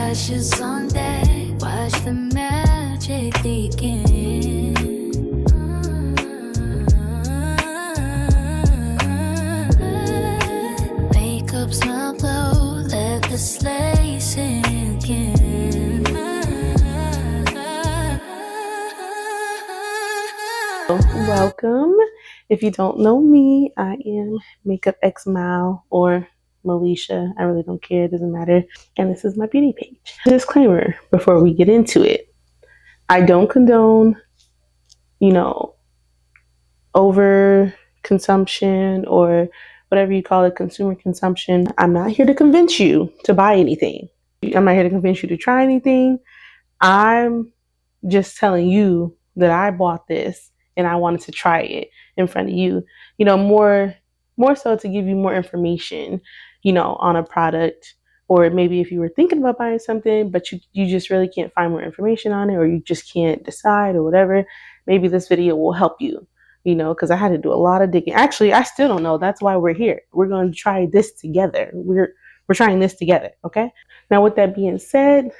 Ashes on deck, watch the magic begin. Makeup smell blow, let the sleigh sink in. Welcome. If you don't know me, I am Makeup X Mile or Melisha. I really don't care. It doesn't matter. And this is my beauty page. Disclaimer before we get into it. I don't condone, over consumption or whatever you call it, consumer consumption. I'm not here to convince you to buy anything. I'm not here to convince you to try anything. I'm just telling you that I bought this and I wanted to try it in front of you, more so to give you more information, on a product, or maybe if you were thinking about buying something, but you just really can't find more information on it, or you just can't decide or whatever, maybe this video will help you, because I had to do a lot of digging. Actually, I still don't know. That's why we're here. We're going to try this together. We're trying this together. Okay. Now, with that being said,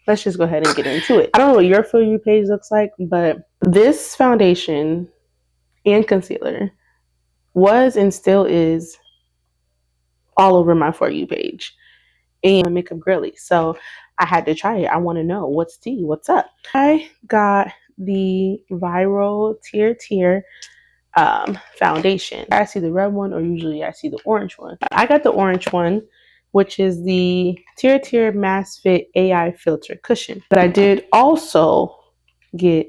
let's just go ahead and get into it. I don't know what your For You page looks like, but this foundation and concealer was and still is all over my For You page and my makeup girly. So I had to try it. I want to know what's tea, what's up. I got the viral TirTir foundation. I see the red one, or usually I see the orange one. I got the orange one, which is the TirTir Mass Fit AI Filter Cushion. But I did also get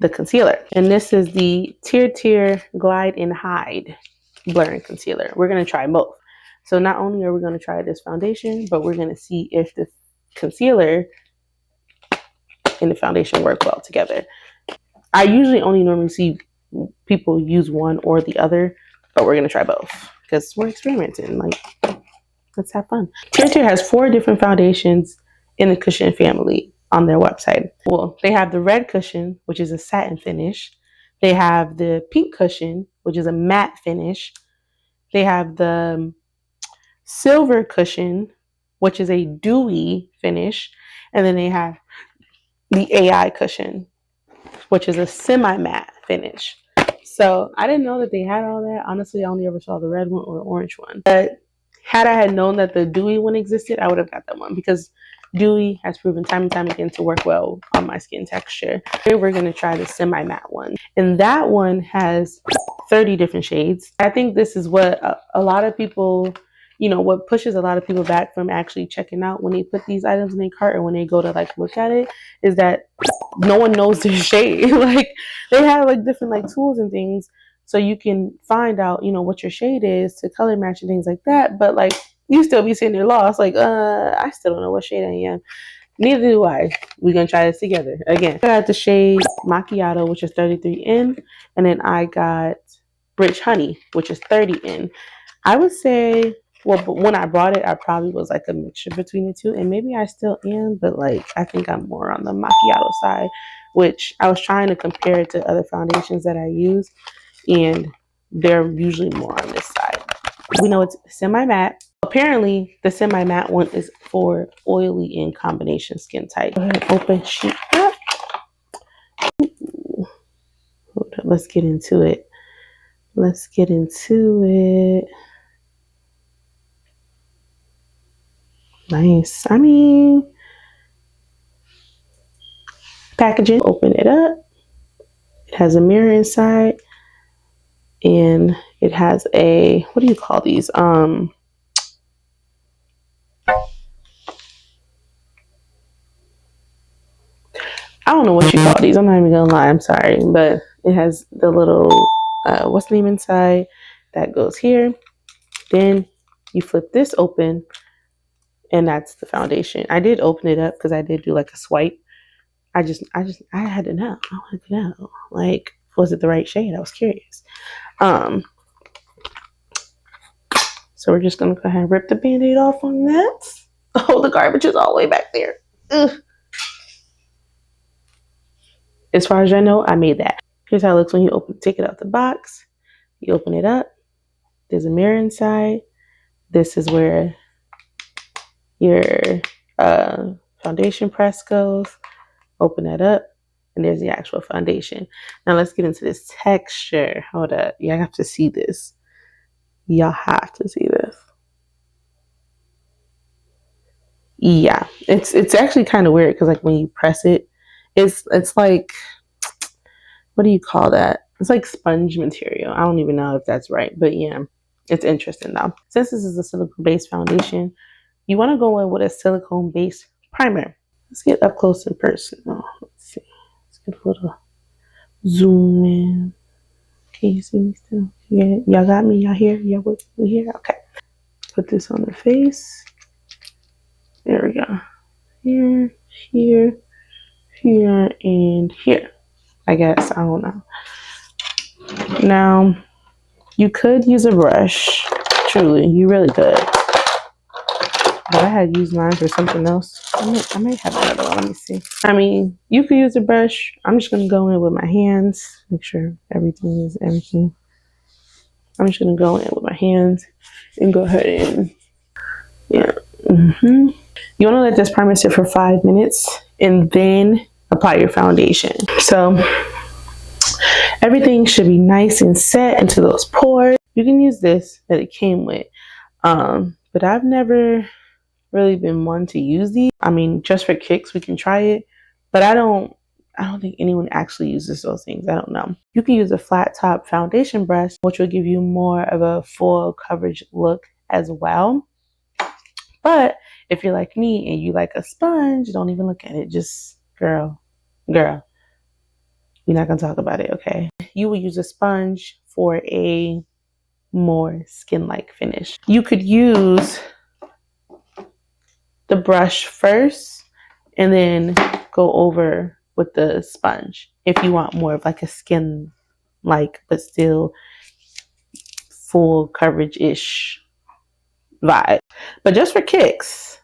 the concealer. And this is the TirTir Glide and Hide Blurring Concealer. We're going to try both. So not only are we going to try this foundation, but we're going to see if the concealer and the foundation work well together. I usually only normally see people use one or the other, but we're going to try both because we're experimenting. Let's have fun. TirTir has 4 different foundations in the cushion family on their website. Well, they have the red cushion, which is a satin finish. They have the pink cushion, which is a matte finish. They have the silver cushion, which is a dewy finish. And then they have the AI cushion, which is a semi-matte finish. So I didn't know that they had all that. Honestly, I only ever saw the red one or the orange one. But had I had known that the dewy one existed, I would have got that one because dewy has proven time and time again to work well on my skin texture. Today we're going to try the semi-matte one. And that one has 30 different shades. I think this is what a lot of people, what pushes a lot of people back from actually checking out when they put these items in their cart or when they go to look at it, is that no one knows their shade. They have different tools and things so you can find out, what your shade is to color match and things like that. But you still be sitting there lost. I still don't know what shade I am. Neither do I. We're going to try this together. Again, I got the shade Macchiato, which is 33N. And then I got Rich Honey, which is 30N. I would say, but when I bought it, I probably was a mixture between the two. And maybe I still am, but I think I'm more on the Macchiato side, which I was trying to compare it to other foundations that I use. And they're usually more on this side. We know it's semi-matte. Apparently, the semi-matte one is for oily and combination skin type. Go ahead and open sheet up. Ooh. Hold up, let's get into it. Nice. Packaging. Open it up. It has a mirror inside. And it has a, what do you call these? I don't know what you call these. I'm not even gonna lie. I'm sorry, but it has the little what's the name inside that goes here. Then you flip this open, and that's the foundation. I did open it up because I did do a swipe. I had to know. I wanted to know, was it the right shade? I was curious. So we're just gonna go ahead and rip the band-aid off on that. Oh, the garbage is all the way back there. Ugh. As far as I know, I made that. Here's how it looks when you take it out the box. You open it up. There's a mirror inside. This is where your foundation press goes. Open that up, and there's the actual foundation. Now let's get into this texture. Hold up. You have to see this. Y'all have to see this. Yeah, it's actually kind of weird because like when you press it, it's like, what do you call that? It's like sponge material. I don't even know if that's right, but yeah, it's interesting though. Since this is a silicone-based foundation, you want to go in with a silicone-based primer. Let's get up close and personal. Let's see. Let's get a little zoom in. Can you see me still? Yeah, y'all got me. Y'all here? Y'all with me here? Okay. Put this on the face. There we go. Here, here, here, and here. I guess. I don't know. Now, you could use a brush. Truly, you really could. But I had used mine for something else. I might have another one. Let me see. I mean, you could use a brush. I'm just going to go in with my hands. Make sure everything is everything. I'm just going to go in with my hands and go ahead and, yeah. You want to let this primer sit for 5 minutes and then apply your foundation. So everything should be nice and set into those pores. You can use this that it came with, but I've never really been one to use these. I mean, just for kicks, we can try it, but I don't think anyone actually uses those things. I don't know. You can use a flat top foundation brush, which will give you more of a full coverage look as well. But if you're like me and you like a sponge, don't even look at it. Just, girl, we're not going to talk about it, okay? You will use a sponge for a more skin-like finish. You could use the brush first and then go over with the sponge if you want more of like a skin-like but still full coverage-ish vibe. But just for kicks,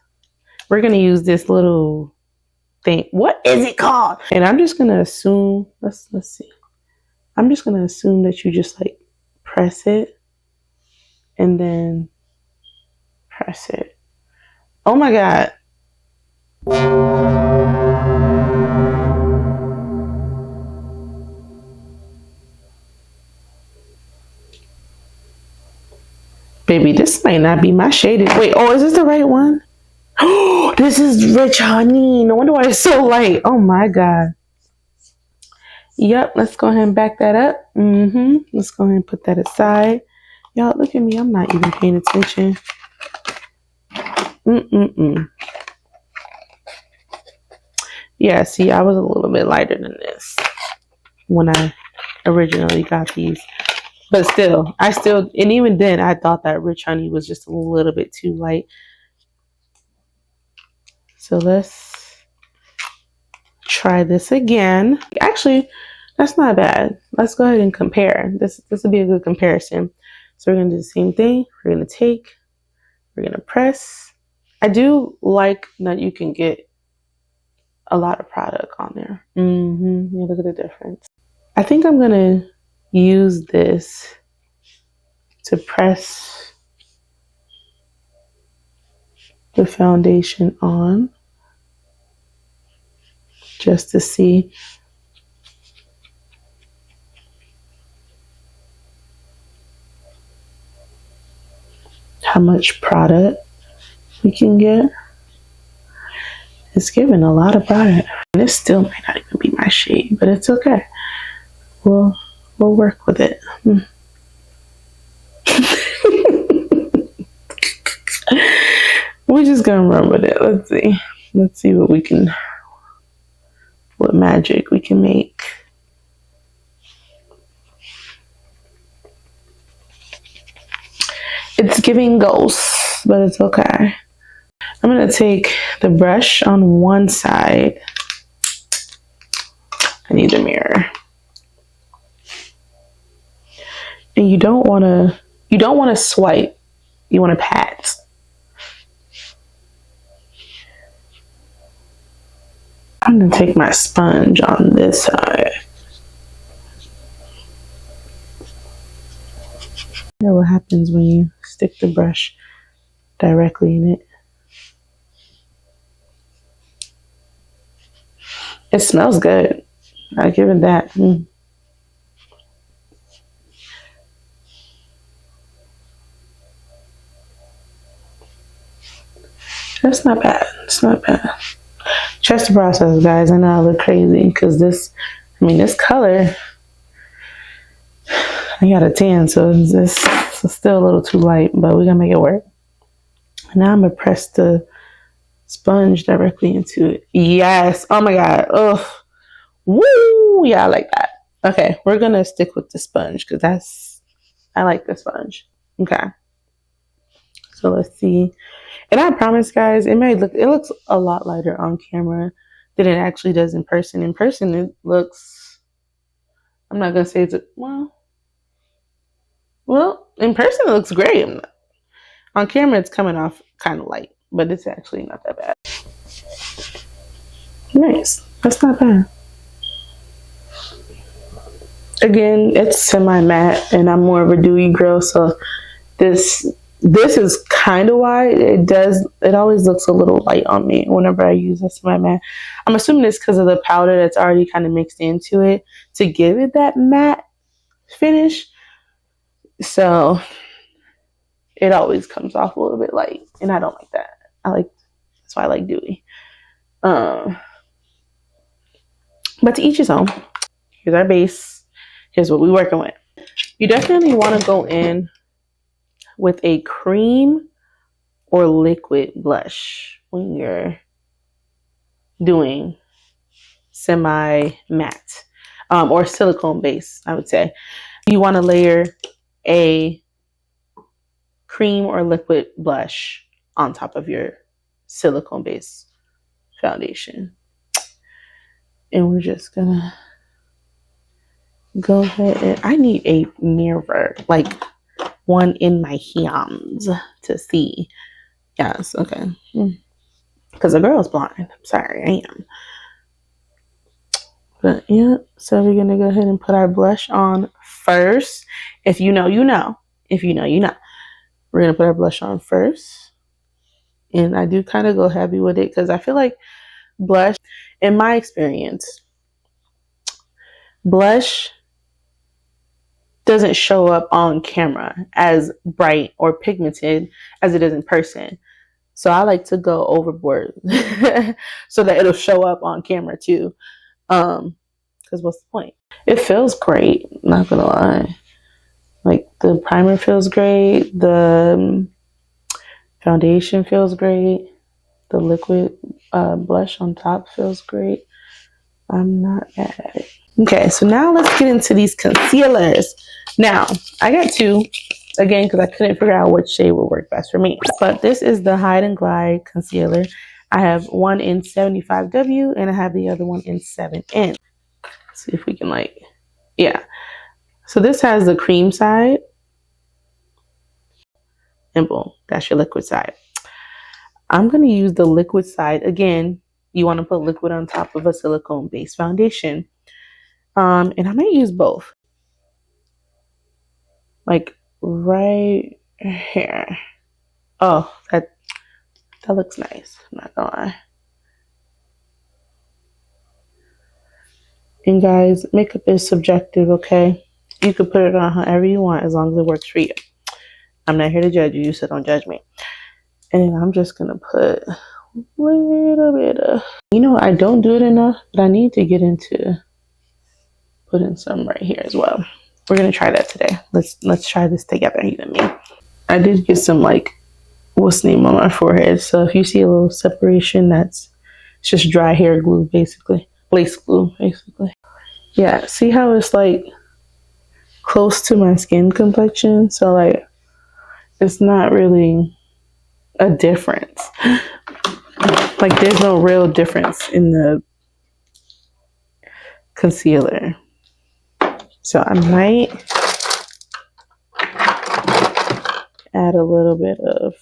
we're going to use this little thing. What is it called? And I'm just going to assume, let's see. I'm just going to assume that you just like press it and then press it. Oh my God. Baby, this might not be my shaded. Wait, oh, is this the right one? Oh, this is rich honey. No wonder why it's so light. Oh my God. Yep, let's go ahead and back that up. Let's go ahead and put that aside. Y'all, look at me. I'm not even paying attention. Yeah, see, I was a little bit lighter than this when I originally got these. But still, and even then, I thought that rich honey was just a little bit too light. So let's try this again. Actually, that's not bad. Let's go ahead and compare. This would be a good comparison. So we're going to do the same thing. We're going to press. I do like that you can get a lot of product on there. Yeah, look at the difference. I think I'm going to use this to press the foundation on just to see how much product we can get. It's giving a lot of product. And this still might not even be my shade, but it's okay. We'll work with it. We're just gonna run with it. Let's see what magic we can make. It's giving ghosts, but it's okay. I'm gonna take the brush on one side. I need a mirror. And you don't wanna swipe. You wanna pat. I'm gonna take my sponge on this side. You know what happens when you stick the brush directly in it? It smells good. I give it that. That's not bad. It's not bad. Trust the process, guys. I know I look crazy because this color, I got a 10, so it's still a little too light, but we're gonna make it work. Now I'm gonna press the sponge directly into it. Yes. Oh my God. Oh, woo. Yeah, I like that. Okay, we're gonna stick with the sponge because I like the sponge. Okay. So let's see. And I promise, guys, it looks a lot lighter on camera than it actually does in person. In person, it looks, I'm not gonna say well, in person it looks great. On camera, it's coming off kind of light, but it's actually not that bad. Nice. That's not bad. Again, it's semi-matte, and I'm more of a dewy girl, so this is kind of why it always looks a little light on me whenever I use a semi-matte. I'm assuming it's because of the powder that's already kind of mixed into it to give it that matte finish. So it always comes off a little bit light, and I don't like that. That's why I like dewy. But to each his own. Here's our base. Here's what we're working with. You definitely want to go in with a cream or liquid blush when you're doing semi-matte or silicone base, I would say. You want to layer a cream or liquid blush on top of your silicone base foundation. And we're just gonna go ahead and I need a mirror, like one in my hands to see. Yes, okay. Because the girl's blind. I'm sorry, I am. But yeah, so we're gonna go ahead and put our blush on first. If you know, you know. If you know, you know. We're gonna put our blush on first. And I do kind of go heavy with it because I feel like blush, in my experience, blush doesn't show up on camera as bright or pigmented as it is in person. So I like to go overboard so that it'll show up on camera too. Because what's the point? It feels great, not gonna lie. Like the primer feels great, the foundation feels great, the liquid blush on top feels great. I'm not mad at it. Okay, so now let's get into these concealers. Now, I got two, again, because I couldn't figure out which shade would work best for me. But this is the Hide and Glide concealer. I have one in 75W and I have the other one in 7N. Let's see if we can yeah. So this has the cream side. And boom, that's your liquid side. I'm going to use the liquid side. Again, you want to put liquid on top of a silicone based foundation. And I might use both. Like right here. Oh, that looks nice. I'm not gonna lie. And guys, makeup is subjective, okay? You can put it on however you want as long as it works for you. I'm not here to judge you, so don't judge me. And then I'm just gonna put a little bit of, I don't do it enough, but I need to get into putting some right here as well. We're gonna try that today. Let's try this together, you and me. I did get some what's the name on my forehead. So if you see a little separation, it's just dry hair glue, basically. Lace glue, basically. Yeah, see how it's close to my skin complexion? So it's not really a difference. There's no real difference in the concealer. So I might add a little bit of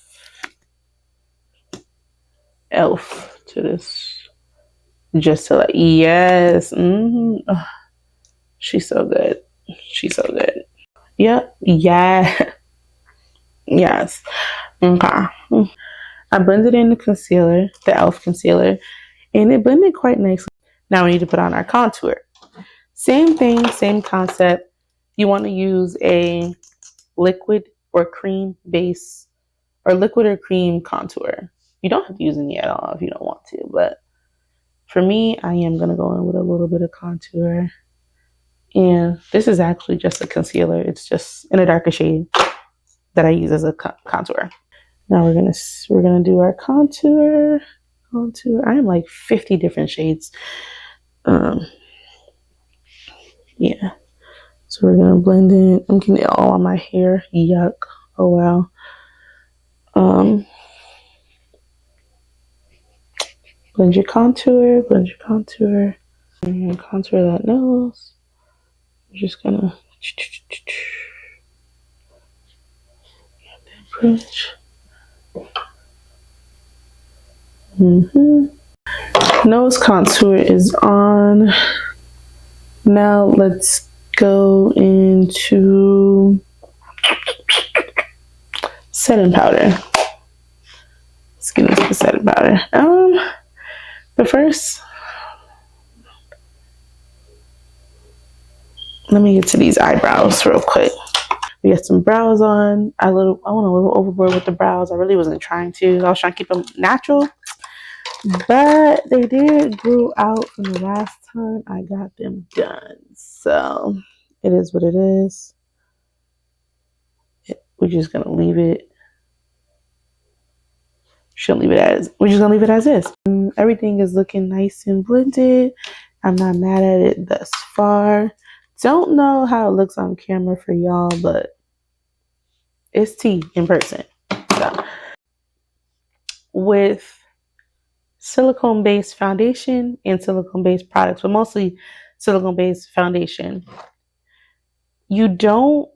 e.l.f. to this. Just to yes. Oh, she's so good. She's so good. Yep. Yeah. Yes. Okay. I blended in the concealer, the e.l.f. concealer, and it blended quite nicely. Now we need to put on our contour. Same thing, same concept. You want to use a liquid or cream base, or liquid or cream contour. You don't have to use any at all if you don't want to, but for me, I am going to go in with a little bit of contour. And this is actually just a concealer. It's just in a darker shade that I use as a contour. Now we're gonna do our contour. I am like 50 different shades. Yeah. So we're gonna blend in. I'm getting it all on my hair. Yuck. Oh wow. Blend your contour. And contour that nose. We're just gonna bridge. Nose contour is on. Now let's go into setting powder. Let's get into the setting powder. But first, let me get to these eyebrows real quick. We got some brows on. I went a little overboard with the brows. I really wasn't trying to. I was trying to keep them natural, but they did grow out from the last time I got them done. So it is what it is. We're just gonna leave it. We're just gonna leave it as is. And everything is looking nice and blended. I'm not mad at it thus far. Don't know how it looks on camera for y'all, but it's tea in person. So with silicone-based foundation and silicone-based products, but mostly silicone-based foundation, you don't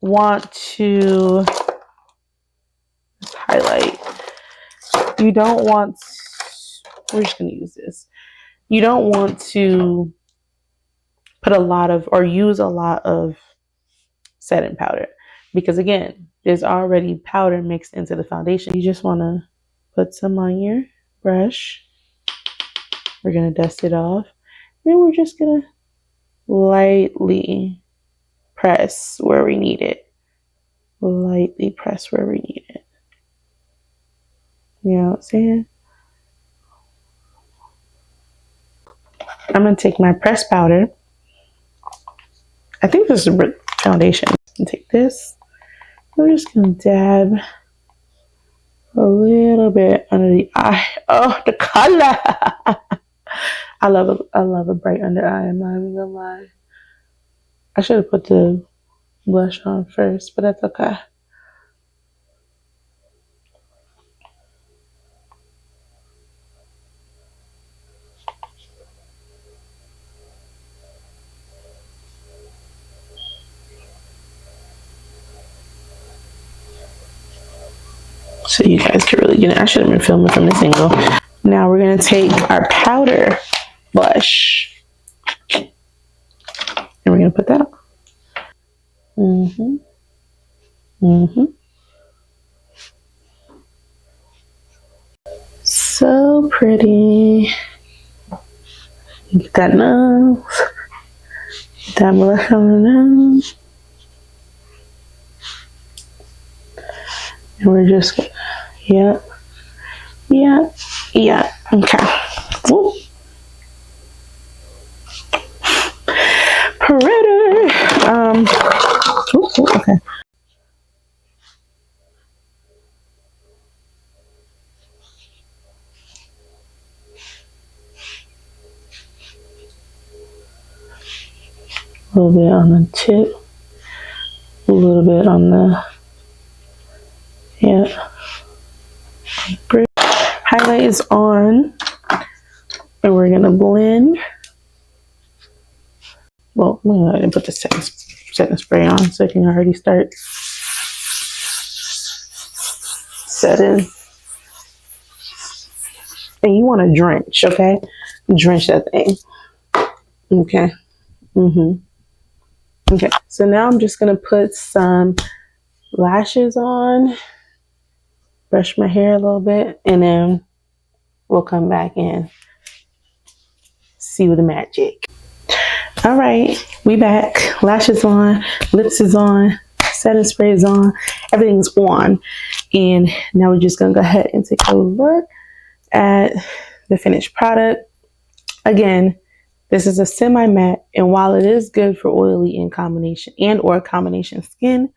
want to highlight. You don't want, we're just going to use this. You don't want to put a lot of, or use a lot of setting powder, because again, there's already powder mixed into the foundation. You just want to put some on your brush. We're going to dust it off. Then we're just going to lightly press where we need it. Lightly press where we need it. You know what I'm saying? I'm going to take my pressed powder. I think this is foundation. And take this. I'm just going to dab a little bit under the eye. Oh, the color! I love a bright under eye. I'm not even gonna lie. I should have put the blush on first, but that's okay. So you guys can really get it. I should have been filming from this angle. Now we're gonna take our powder blush and we're gonna put that on. So pretty. Get that nose. Get that blush on the nose. And we're just gonna, yeah. Okay. Woo. Pretty. Okay. A little bit on the tip. A little bit on the, yeah. Highlight is on, and we're gonna blend. Well, I'm gonna go ahead and put the setting spray on so I can already start setting. And you want to drench, okay? Drench that thing. Okay. Okay. So now I'm just gonna put some lashes on. Brush my hair a little bit, and then we'll come back in. see what the magic. All right, we back. Lashes on, lips is on, setting spray is on, everything's on. And now we're just gonna go ahead and take a look at the finished product. Again, this is a semi-matte, and while it is good for oily in combination and or combination skin,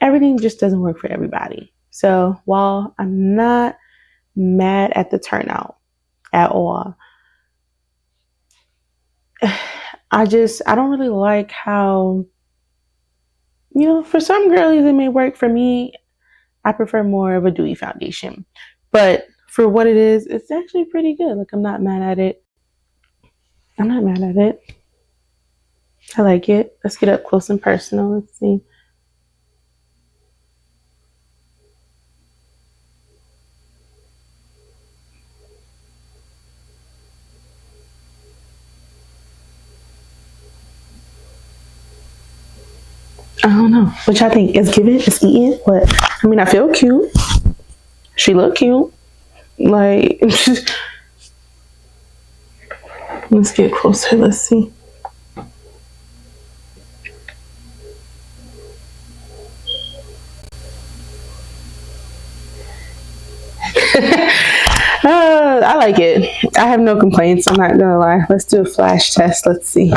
everything just doesn't work for everybody. So while I'm not mad at the turnout at all, I don't really like how, for some girlies it may work. For me, I prefer more of a dewy foundation. But for what it is, it's actually pretty good. Like, I'm not mad at it. I like it. Let's get up close and personal. Let's see. I don't know. What y'all think? It's giving? It's eating? What? I mean, I feel cute. She look cute. Like, let's get closer. Let's see. I like it. I have no complaints. I'm not gonna lie. Let's do a flash test. Let's see.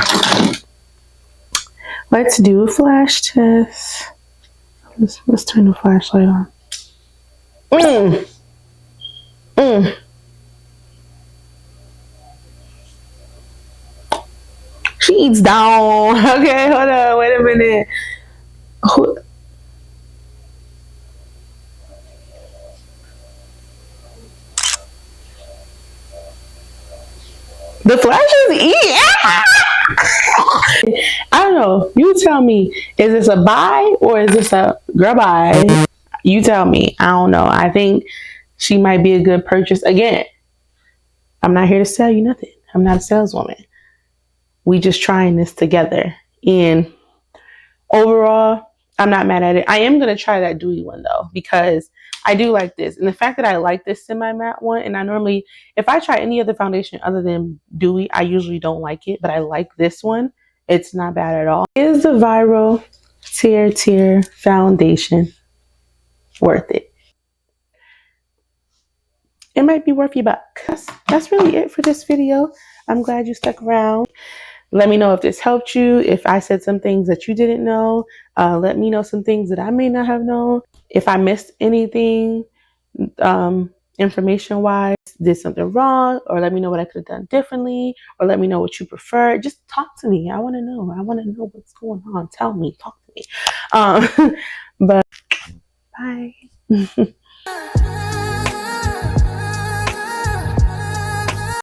Let's do a flash test. Let's turn the flashlight on. She eats down. Okay, hold on. Wait a minute. The flashes eat. I don't know. You tell me. Is this a buy or is this a girl buy? You tell me. I don't know. I think she might be a good purchase. Again, I'm not here to sell you nothing. I'm not a saleswoman. We just trying this together. And overall, I'm not mad at it. I am going to try that dewy one though, because I do like this. And the fact that I like this semi-matte one, and I normally, if I try any other foundation other than dewy, I usually don't like it, but I like this one. It's not bad at all. Is the viral TirTir foundation worth it? It might be worth your buck. That's really it for this video. I'm glad you stuck around. Let me know if this helped you. If I said some things that you didn't know, let me know some things that I may not have known. If I missed anything, information-wise, did something wrong, or let me know what I could have done differently, or let me know what you prefer. Just talk to me. I want to know. I want to know what's going on. Tell me. Talk to me. But bye.